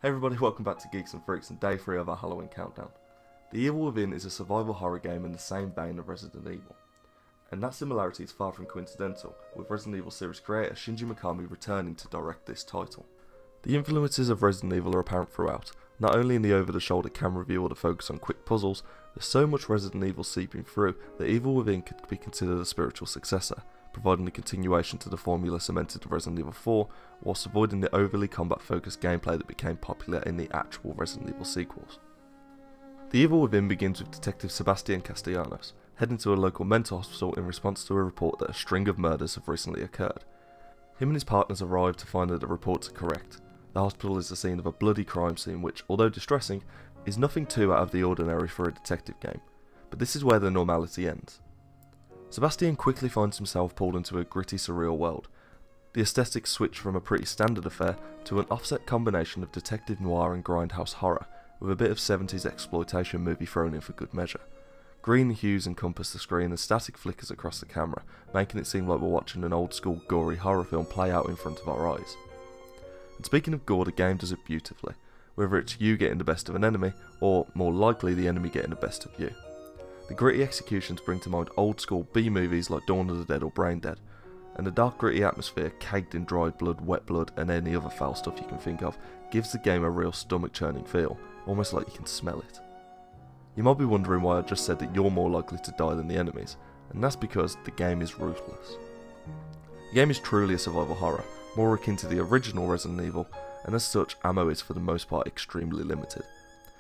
Hey everybody, welcome back to Geeks and Freaks and day 3 of our Halloween countdown. The Evil Within is a survival horror game in the same vein of Resident Evil. And that similarity is far from coincidental, with Resident Evil series creator Shinji Mikami returning to direct this title. The influences of Resident Evil are apparent throughout, not only in the over-the-shoulder camera view or the focus on quick puzzles. There's so much Resident Evil seeping through that Evil Within could be considered a spiritual successor, providing a continuation to the formula cemented in Resident Evil 4, whilst avoiding the overly combat-focused gameplay that became popular in the actual Resident Evil sequels. The Evil Within begins with Detective Sebastian Castellanos, heading to a local mental hospital in response to a report that a string of murders have recently occurred. Him and his partners arrive to find that the reports are correct. The hospital is the scene of a bloody crime scene which, although distressing, is nothing too out of the ordinary for a detective game, but this is where the normality ends. Sebastian quickly finds himself pulled into a gritty, surreal world. The aesthetics switch from a pretty standard affair to an offset combination of detective noir and grindhouse horror, with a bit of 70s exploitation movie thrown in for good measure. Green hues encompass the screen and static flickers across the camera, making it seem like we're watching an old school gory horror film play out in front of our eyes. And speaking of gore, the game does it beautifully, whether it's you getting the best of an enemy, or more likely the enemy getting the best of you. The gritty executions bring to mind old school B-movies like Dawn of the Dead or Brain Dead, and the dark gritty atmosphere, caked in dried blood, wet blood and any other foul stuff you can think of, gives the game a real stomach churning feel, almost like you can smell it. You might be wondering why I just said that you're more likely to die than the enemies, and that's because the game is ruthless. The game is truly a survival horror, more akin to the original Resident Evil, and as such ammo is for the most part extremely limited.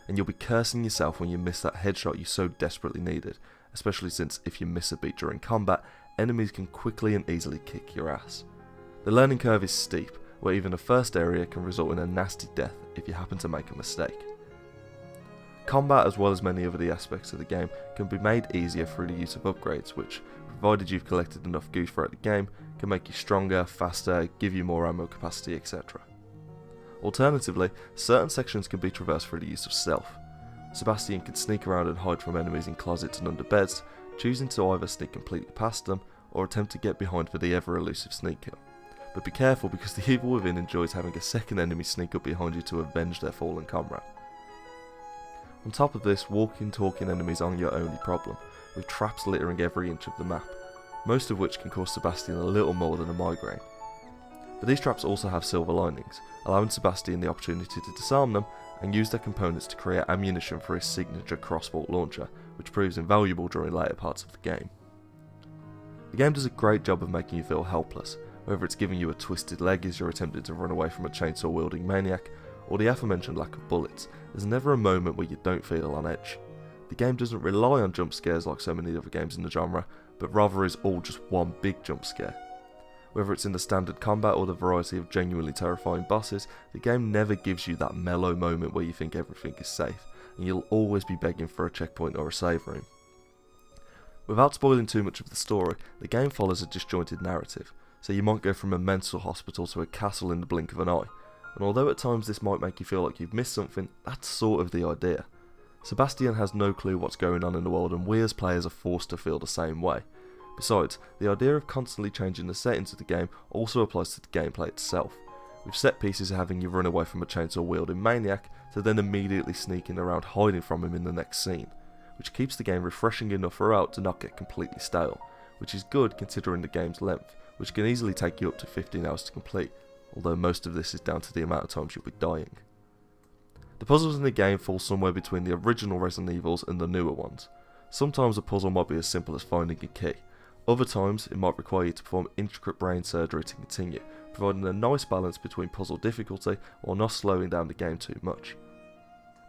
And you'll be cursing yourself when you miss that headshot you so desperately needed, especially since if you miss a beat during combat, enemies can quickly and easily kick your ass. The learning curve is steep, where even the first area can result in a nasty death if you happen to make a mistake. Combat, as well as many of the aspects of the game, can be made easier through the use of upgrades which, provided you've collected enough goose throughout the game, can make you stronger, faster, give you more ammo capacity, etc. Alternatively, certain sections can be traversed through the use of stealth. Sebastian can sneak around and hide from enemies in closets and under beds, choosing to either sneak completely past them or attempt to get behind for the ever elusive sneak kill. But be careful, because the Evil Within enjoys having a second enemy sneak up behind you to avenge their fallen comrade. On top of this, walking talking enemies aren't your only problem, with traps littering every inch of the map, most of which can cause Sebastian a little more than a migraine. But these traps also have silver linings, allowing Sebastian the opportunity to disarm them and use their components to create ammunition for his signature crossbow launcher, which proves invaluable during later parts of the game. The game does a great job of making you feel helpless, whether it's giving you a twisted leg as you're attempting to run away from a chainsaw wielding maniac, or the aforementioned lack of bullets. There's never a moment where you don't feel on edge. The game doesn't rely on jump scares like so many other games in the genre, but rather is all just one big jump scare. Whether it's in the standard combat or the variety of genuinely terrifying bosses, the game never gives you that mellow moment where you think everything is safe, and you'll always be begging for a checkpoint or a save room. Without spoiling too much of the story, the game follows a disjointed narrative, so you might go from a mental hospital to a castle in the blink of an eye, and although at times this might make you feel like you've missed something, that's sort of the idea. Sebastian has no clue what's going on in the world, and we as players are forced to feel the same way. Besides, the idea of constantly changing the settings of the game also applies to the gameplay itself, with set pieces having you run away from a chainsaw wielding maniac to then immediately sneaking around hiding from him in the next scene, which keeps the game refreshing enough throughout to not get completely stale, which is good considering the game's length, which can easily take you up to 15 hours to complete, although most of this is down to the amount of times you'll be dying. The puzzles in the game fall somewhere between the original Resident Evils and the newer ones. Sometimes a puzzle might be as simple as finding a key. Other times, it might require you to perform intricate brain surgery to continue, providing a nice balance between puzzle difficulty while not slowing down the game too much.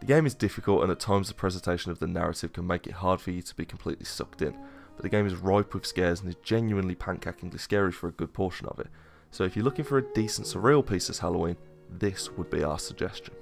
The game is difficult, and at times the presentation of the narrative can make it hard for you to be completely sucked in, but the game is ripe with scares and is genuinely pancakeingly scary for a good portion of it, so if you're looking for a decent surreal piece this Halloween, this would be our suggestion.